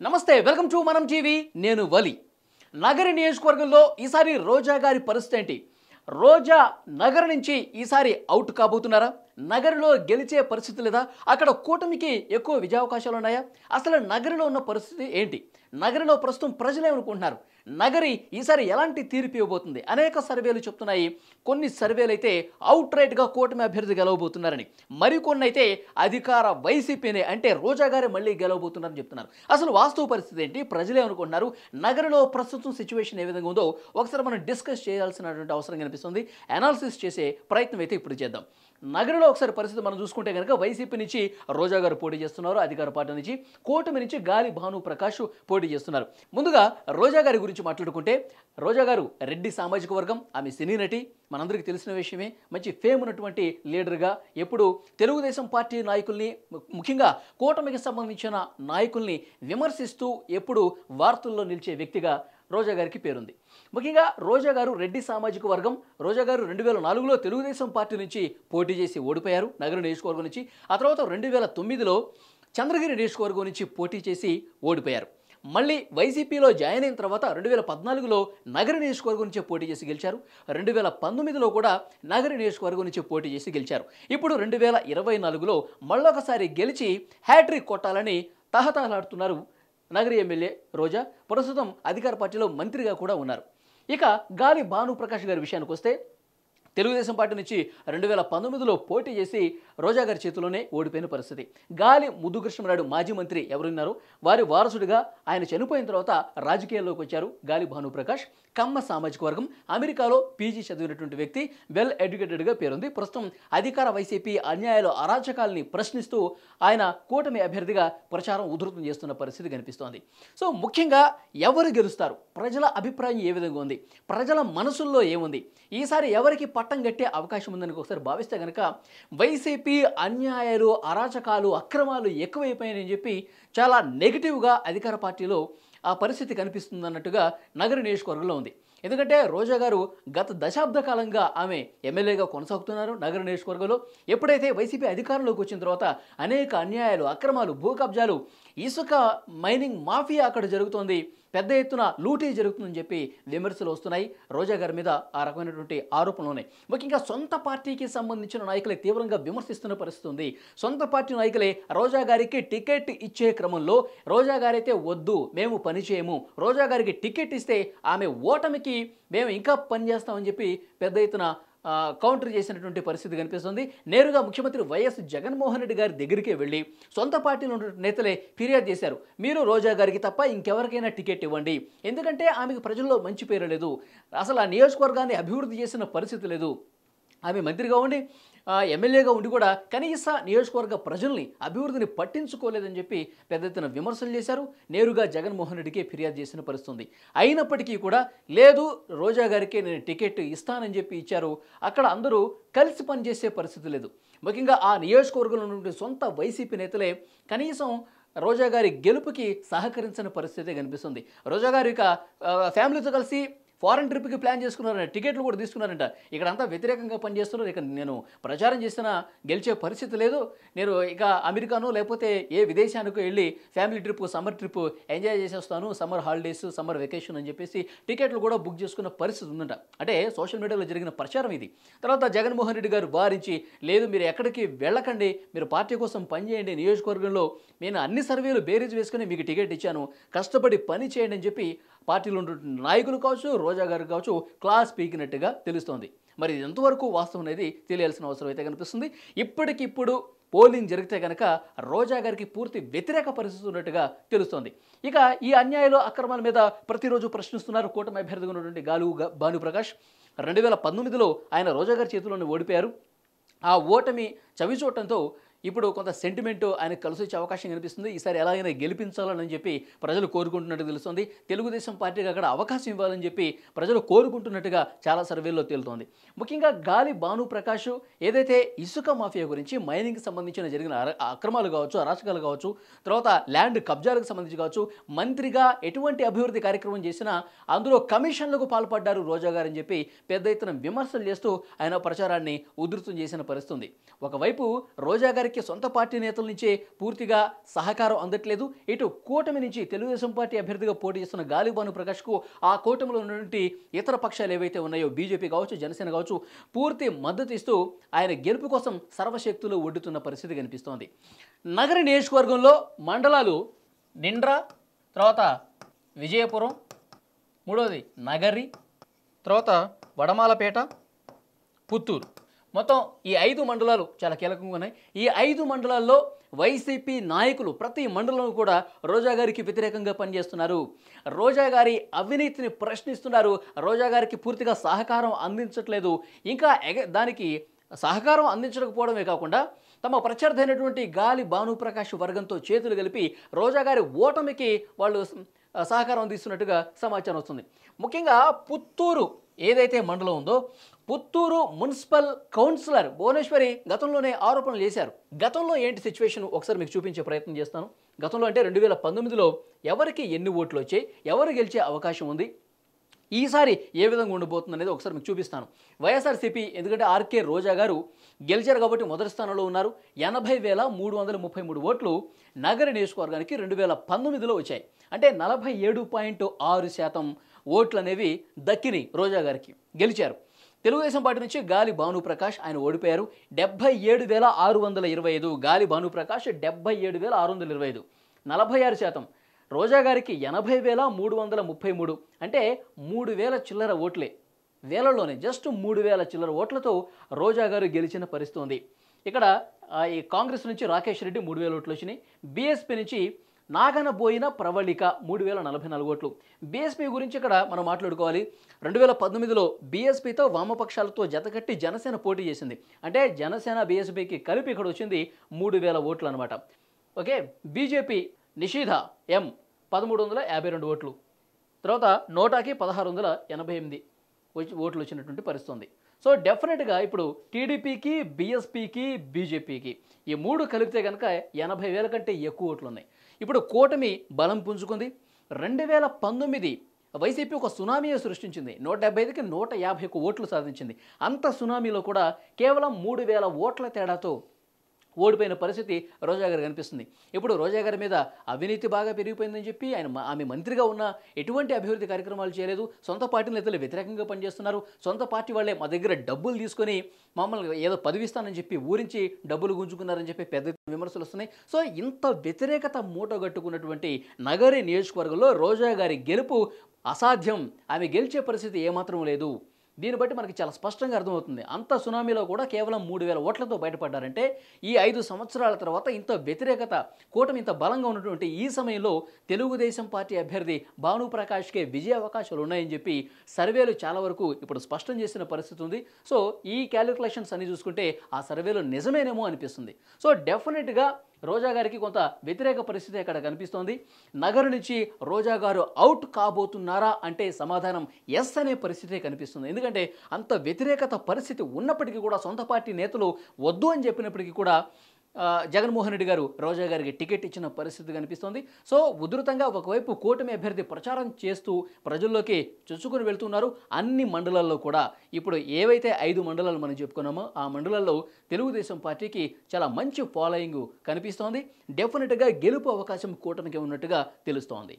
నమస్తే welcome to మనం TV నేను వలి నగరి నియోజకవర్గంలో ఈసారి రోజా గారి పరిస్థితి ఏంటి రోజా నగర్ నుంచి ఈసారి అవుట్ కాబోతున్నారా నగరిలో గెలిచే పరిస్థితి లేదా అక్కడ కూటమికి ఎక్కువ విజయావకాశాలు ఉన్నాయా అసలు నగరిలో ఉన్న పరిస్థితి ఏంటి నగరిలో ప్రస్తుతం ప్రజలు ఏమనుకుంటున్నారు నగరి ఈసారి ఎలాంటి తీర్పు ఇవ్వబోతుంది అనేక సర్వేలు చెప్తున్నాయి కొన్ని సర్వేలు అయితే అవుట్ రైట్గా కూటమి అభ్యర్థి గెలవబోతున్నారని మరికొన్ని అయితే అధికార వైసీపీనే అంటే రోజా గారే మళ్ళీ గెలవబోతున్నారని చెప్తున్నారు అసలు వాస్తవ పరిస్థితి ఏంటి ప్రజలు ఏమనుకుంటున్నారు నగరిలో ప్రస్తుతం సిచ్యువేషన్ ఏ విధంగా ఉందో ఒకసారి మనం డిస్కస్ చేయాల్సినటువంటి అవసరం కనిపిస్తుంది అనాలిసిస్ చేసే ప్రయత్నం అయితే ఇప్పుడు చేద్దాం నగరంలో ఒకసారి పరిస్థితి మనం చూసుకుంటే కనుక వైసీపీ నుంచి రోజా గారు పోటీ చేస్తున్నారు అధికార పార్టీ నుంచి కూటమి నుంచి గాలి భాను ప్రకాష్ పోటీ చేస్తున్నారు ముందుగా రోజా గారి గురించి మాట్లాడుకుంటే రోజా గారు రెడ్డి సామాజిక వర్గం ఆమె సినీ నటి మనందరికీ తెలిసిన విషయమే మంచి ఫేమ్ ఉన్నటువంటి లీడర్గా ఎప్పుడు తెలుగుదేశం పార్టీ నాయకుల్ని ముఖ్యంగా కూటమికి సంబంధించిన నాయకుల్ని విమర్శిస్తూ ఎప్పుడు వార్తల్లో నిలిచే వ్యక్తిగా రోజా గారికి పేరుంది ముఖ్యంగా రోజా గారు రెడ్డి సామాజిక వర్గం రోజా గారు 2004లో తెలుగుదేశం పార్టీ నుంచి పోటీ చేసి ఓడిపోయారు నగర నియోజకవర్గం నుంచి ఆ తర్వాత 2009లో చంద్రగిరి నియోజకవర్గం నుంచి పోటీ చేసి ఓడిపోయారు మళ్ళీ వైసీపీలో జాయిన్ అయిన తర్వాత 2014లో నగర నియోజకవర్గం నుంచి పోటీ చేసి గెలిచారు 2019లో కూడా నగర నియోజకవర్గం నుంచి పోటీ చేసి గెలిచారు ఇప్పుడు 2024లో మళ్ళొకసారి గెలిచి హ్యాట్రిక్ కొట్టాలని తహతహలాడుతున్నారు నగరి ఎమ్మెల్యే రోజా ప్రస్తుతం అధికార పార్టీలో మంత్రిగా కూడా ఉన్నారు ఇక గాలి భాను ప్రకాష్ గారి విషయానికి వస్తే తెలుగుదేశం పార్టీ నుంచి 2019లో పోటీ చేసి రోజా గారి చేతిలోనే ఓడిపోయిన పరిస్థితి గాలి ముద్దుకృష్ణనాయుడు మాజీ మంత్రి ఎవరున్నారో వారి వారసుడిగా ఆయన చనిపోయిన తర్వాత రాజకీయాల్లోకి వచ్చారు గాలి భాను ప్రకాష్ కమ్మ సామాజిక వర్గం అమెరికాలో పీజీ చదివినటువంటి వ్యక్తి వెల్ ఎడ్యుకేటెడ్గా పేరుంది ప్రస్తుతం అధికార వైసీపీ అన్యాయాలు అరాచకాలని ప్రశ్నిస్తూ ఆయన కూటమి అభ్యర్థిగా ప్రచారం ఉధృతం చేస్తున్న పరిస్థితి కనిపిస్తోంది సో ముఖ్యంగా ఎవరు గెలుస్తారు ప్రజల అభిప్రాయం ఏ విధంగా ఉంది ప్రజల మనసుల్లో ఏముంది ఈసారి ఎవరికి పట్టం కట్టే అవకాశం ఉందని ఒకసారి భావిస్తే కనుక వైసీపీ అన్యాయాలు అరాచకాలు అక్రమాలు ఎక్కువైపోయాయని చెప్పి చాలా నెగిటివ్గా అధికార పార్టీలో ఆ పరిస్థితి కనిపిస్తుంది అన్నట్టుగా నగర నియోజకవర్గంలో ఉంది ఎందుకంటే రోజా గారు గత దశాబ్ద కాలంగా ఆమె ఎమ్మెల్యేగా కొనసాగుతున్నారు నగర నియోజకవర్గంలో ఎప్పుడైతే వైసీపీ అధికారంలోకి వచ్చిన తర్వాత అనేక అన్యాయాలు అక్రమాలు భూ కబ్జాలు ఇసుక మైనింగ్ మాఫియా అక్కడ జరుగుతోంది పెద్ద ఎత్తున లూటీ జరుగుతుందని చెప్పి విమర్శలు వస్తున్నాయి రోజా గారి మీద ఆ రకమైనటువంటి ఆరోపణలు ఉన్నాయి ముఖ్యంగా సొంత పార్టీకి సంబంధించిన నాయకులే తీవ్రంగా విమర్శిస్తున్న పరిస్థితి ఉంది సొంత పార్టీ నాయకులే రోజా గారికి టికెట్ ఇచ్చే క్రమంలో రోజా గారైతే వద్దు మేము పని చేయము రోజా గారికి టికెట్ ఇస్తే ఆమె ఓటమికి మేము ఇంకా పని చేస్తామని చెప్పి పెద్ద ఎత్తున కౌంటర్ చేసినటువంటి పరిస్థితి కనిపిస్తుంది నేరుగా ముఖ్యమంత్రి వైఎస్ జగన్మోహన్ రెడ్డి గారి దగ్గరికే వెళ్ళి సొంత పార్టీలో ఉన్న నేతలే ఫిర్యాదు చేశారు మీరు రోజా గారికి తప్ప ఇంకెవరికైనా టికెట్ ఇవ్వండి ఎందుకంటే ఆమెకు ప్రజల్లో మంచి పేరు లేదు అసలు ఆ నియోజకవర్గాన్ని అభివృద్ధి చేసిన పరిస్థితి లేదు ఆమె మంత్రిగా ఉండి ఎమ్మెల్యేగా ఉండి కూడా కనీస నియోజకవర్గ ప్రజల్ని అభివృద్ధిని పట్టించుకోలేదని చెప్పి పెద్ద ఎత్తున విమర్శలు చేశారు నేరుగా జగన్మోహన్ రెడ్డికి ఫిర్యాదు చేసిన పరిస్థితి అయినప్పటికీ కూడా లేదు రోజా గారికి నేను టికెట్ ఇస్తానని చెప్పి ఇచ్చారు అక్కడ అందరూ కలిసి పనిచేసే పరిస్థితి లేదు ముఖ్యంగా ఆ నియోజకవర్గంలో ఉన్నటువంటి సొంత వైసీపీ నేతలే కనీసం రోజా గారి గెలుపుకి సహకరించని పరిస్థితి కనిపిస్తుంది రోజా గారు ఇక ఫ్యామిలీతో కలిసి ఫారెన్ ట్రిప్కి ప్లాన్ చేసుకున్నారంట టికెట్లు కూడా తీసుకున్నారంట ఇక్కడ అంతా వ్యతిరేకంగా పనిచేస్తున్నారు ఇక నేను ప్రచారం చేసినా గెలిచే పరిస్థితి లేదు నేను ఇక అమెరికాను లేకపోతే ఏ విదేశానికి వెళ్ళి family trip summer trip enjoy చేసేస్తాను సమ్మర్ హాలిడేస్ సమ్మర్ వెకేషన్ అని చెప్పేసి టికెట్లు కూడా బుక్ చేసుకున్న పరిస్థితి ఉందంట అంటే సోషల్ మీడియాలో జరిగిన ప్రచారం ఇది తర్వాత జగన్మోహన్ రెడ్డి గారు వారించి లేదు మీరు ఎక్కడికి వెళ్ళకండి మీరు పార్టీ కోసం పనిచేయండి నియోజకవర్గంలో నేను అన్ని సర్వేలు బేరీజ్ వేసుకుని మీకు టికెట్ ఇచ్చాను కష్టపడి పని చేయండి అని చెప్పి పార్టీలో ఉన్నటువంటి నాయకులు కావచ్చు రోజా గారు కావచ్చు క్లాస్ పీకినట్టుగా తెలుస్తోంది మరి ఎంతవరకు వాస్తవం అనేది తెలియాల్సిన అవసరం అయితే కనిపిస్తుంది ఇప్పటికిప్పుడు పోలింగ్ జరిగితే కనుక రోజా గారికి పూర్తి వ్యతిరేక పరిస్థితి ఉన్నట్టుగా తెలుస్తోంది ఇక ఈ అన్యాయాలు అక్రమాల మీద ప్రతిరోజు ప్రశ్నిస్తున్నారు కూటమి అభ్యర్థిగా ఉన్నటువంటి గాలు భాను ప్రకాష్ 2019లో ఆయన రోజా గారి చేతిలోనే ఓడిపోయారు ఆ ఓటమి చవి చూడటంతో ఇప్పుడు కొంత సెంటిమెంట్ ఆయనకు కలిసి వచ్చే అవకాశం కనిపిస్తుంది ఈసారి ఎలాగైనా గెలిపించాలని చెప్పి ప్రజలు కోరుకుంటున్నట్టు తెలుస్తుంది తెలుగుదేశం పార్టీకి అక్కడ అవకాశం ఇవ్వాలని చెప్పి ప్రజలు కోరుకుంటున్నట్టుగా చాలా సర్వేల్లో తేలుతోంది ముఖ్యంగా గాలి భాను ప్రకాష్ ఏదైతే ఇసుక మాఫియా గురించి మైనింగ్కి సంబంధించిన జరిగిన అక్రమాలు కావచ్చు అరాచకాలు కావచ్చు తర్వాత ల్యాండ్ కబ్జాలకు సంబంధించి కావచ్చు మంత్రిగా ఎటువంటి అభివృద్ధి కార్యక్రమం చేసినా అందులో కమిషన్లకు పాల్పడ్డారు రోజా గారు అని చెప్పి పెద్ద ఎత్తున విమర్శలు చేస్తూ ఆయన ప్రచారాన్ని ఉధృతం చేసిన పరిస్థితి ఒకవైపు రోజా గారికి గారికి సొంత పార్టీ నేతల నుంచే పూర్తిగా సహకారం అందట్లేదు. ఇటు కూటమి నుంచి తెలుగుదేశం పార్టీ అభ్యర్థిగా పోటీ చేస్తున్న గాలి భానుప్రకాష్కు ఆ కూటమిలో ఉన్నటువంటి ఇతర పక్షాలు ఏవైతే ఉన్నాయో బీజేపీ కావచ్చు, జనసేన కావచ్చు, పూర్తి మద్దతు ఇస్తూ ఆయన గెలుపు కోసం సర్వశక్తులు ఒడ్డుతున్న పరిస్థితి కనిపిస్తోంది. నగర నియోజకవర్గంలో మండలాలు నిండ్రా, తర్వాత విజయపురం, మూడవది నగరి, తర్వాత వడమాలపేట, పుత్తూరు. మొత్తం ఈ 5 మండలాలు చాలా కీలకంగా ఉన్నాయి. ఈ 5 మండలాల్లో వైసీపీ నాయకులు ప్రతి మండలంలో కూడా రోజా గారికి వ్యతిరేకంగా పనిచేస్తున్నారు. రోజా గారి అవినీతిని ప్రశ్నిస్తున్నారు. రోజా గారికి పూర్తిగా సహకారం అందించట్లేదు. ఇంకా దానికి సహకారం అందించకపోవడమే కాకుండా తమ ప్రత్యర్థి అయినటువంటి గాలి భానుప్రకాష్ వర్గంతో చేతులు కలిపి రోజా గారి ఓటమికి వాళ్ళు సహకారం అందిస్తున్నట్టుగా సమాచారం వస్తుంది. ముఖ్యంగా పుత్తూరు ఏదైతే మండలం ఉందో, పుత్తూరు మున్సిపల్ కౌన్సిలర్ భువనేశ్వరి గతంలోనే ఆరోపణలు చేశారు. గతంలో ఏంటి సిచ్యువేషన్ ఒకసారి మీకు చూపించే ప్రయత్నం చేస్తాను. గతంలో అంటే 2019లో ఎవరికి ఎన్ని ఓట్లు వచ్చాయి, ఎవరు గెలిచే అవకాశం ఉంది, ఈసారి ఏ విధంగా ఉండబోతుంది అనేది ఒకసారి మీకు చూపిస్తాను. వైఎస్ఆర్సీపీ ఎందుకంటే ఆర్కే రోజా గారు గెలిచారు కాబట్టి మొదటి స్థానంలో ఉన్నారు. 80,333 ఓట్లు నగర నియోజకవర్గానికి 2019లో వచ్చాయి. అంటే 47.6% ఓట్లు అనేవి దక్కిని రోజా గారికి, గెలిచారు. తెలుగుదేశం పార్టీ నుంచి గాలి భానుప్రకాష్ ఆయన ఓడిపోయారు. 77,625 గాలి భానుప్రకాష్ 77,625, 46%. రోజా గారికి 80,333, అంటే 3,000 చిల్లర ఓట్లే, వేలలోనే జస్ట్ 3,000 చిల్లర ఓట్లతో రోజా గారు గెలిచిన పరిస్థితి ఉంది. ఇక్కడ ఈ కాంగ్రెస్ నుంచి రాకేష్ రెడ్డి 3,000 ఓట్లు వచ్చినాయి. బీఎస్పీ నుంచి నాగనబోయిన ప్రవళిక 3,044 ఓట్లు. బీఎస్పీ గురించి ఇక్కడ మనం మాట్లాడుకోవాలి. 2019లో బీఎస్పీతో వామపక్షాలతో జతకట్టి జనసేన పోటీ చేసింది. అంటే జనసేన బీఎస్పీకి కలిపి ఇక్కడ వచ్చింది 3,000 ఓట్లు అనమాట. ఓకే, బీజేపీ నిషీధ ఎం 1,352 ఓట్లు, తర్వాత నోటాకి 1,688 ఓట్లు వచ్చినటువంటి పరిస్థితి ఉంది. సో డెఫినెట్గా ఇప్పుడు టీడీపీకి, బీఎస్పీకి, బీజేపీకి ఈ 3 కలిపితే కనుక 80,000 కంటే ఎక్కువ ఓట్లు ఉన్నాయి. ఇప్పుడు కూటమి బలం పుంజుకుంది. 2019 వైసీపీ ఒక సునామీని సృష్టించింది. 175కి 150 ఓట్లు సాధించింది. అంత సునామీలో కూడా కేవలం 3,000 ఓట్ల తేడాతో ఓడిపోయిన పరిస్థితి రోజా గారు కనిపిస్తుంది. ఇప్పుడు రోజా గారి మీద అవినీతి బాగా పెరిగిపోయిందని చెప్పి ఆమె మంత్రిగా ఉన్న ఎటువంటి అభివృద్ధి కార్యక్రమాలు చేయలేదు. సొంత పార్టీ నేతలు వ్యతిరేకంగా పనిచేస్తున్నారు. సొంత పార్టీ వాళ్ళే మా దగ్గర డబ్బులు తీసుకొని మమ్మల్ని ఏదో పదవిస్తానని చెప్పి ఊరించి డబ్బులు గుంజుకున్నారని చెప్పి పెద్ద విమర్శలు వస్తున్నాయి. సో ఇంత వ్యతిరేకత మూటగట్టుకున్నటువంటి నగరి నియోజకవర్గంలో రోజా గారి గెలుపు అసాధ్యం. ఆమె గెలిచే పరిస్థితి ఏమాత్రం లేదు. దీన్ని బట్టి మనకి చాలా స్పష్టంగా అర్థమవుతుంది. అంత సునామీలో కూడా కేవలం 3,000 ఓట్లతో బయటపడ్డారంటే ఈ 5 సంవత్సరాల తర్వాత ఇంత వ్యతిరేకత, కూటమి ఇంత బలంగా ఉన్నటువంటి ఈ సమయంలో తెలుగుదేశం పార్టీ అభ్యర్థి భానుప్రకాష్కే విజయ అవకాశాలు ఉన్నాయని చెప్పి సర్వేలు చాలా వరకు ఇప్పుడు స్పష్టం చేసిన పరిస్థితి ఉంది. సో ఈ క్యాలిక్యులేషన్స్ అన్ని చూసుకుంటే ఆ సర్వేలు నిజమేనేమో అనిపిస్తుంది. సో డెఫినెట్గా రోజా గారికి కొంత వ్యతిరేక పరిస్థితి అక్కడ కనిపిస్తోంది. నగరు నుంచి రోజా గారు అవుట్ కాబోతున్నారా అంటే సమాధానం ఎస్ అనే పరిస్థితే కనిపిస్తుంది. ఎందుకంటే అంత వ్యతిరేకత పరిస్థితి ఉన్నప్పటికీ కూడా సొంత పార్టీ నేతలు వద్దు అని చెప్పినప్పటికీ కూడా జగన్మోహన్ రెడ్డి గారు రోజా గారికి టికెట్ ఇచ్చిన పరిస్థితి కనిపిస్తోంది. సో ఉధృతంగా ఒకవైపు కూటమి అభ్యర్థి ప్రచారం చేస్తూ ప్రజల్లోకి చొచ్చుకుని వెళ్తున్నారు. అన్ని మండలాల్లో కూడా ఇప్పుడు ఏవైతే 5 మండలాలు మనం చెప్పుకున్నామో ఆ మండలాల్లో తెలుగుదేశం పార్టీకి చాలా మంచి ఫాలోయింగ్ కనిపిస్తోంది. డెఫినెట్గా గెలుపు అవకాశం కూటమికి ఉన్నట్టుగా తెలుస్తోంది.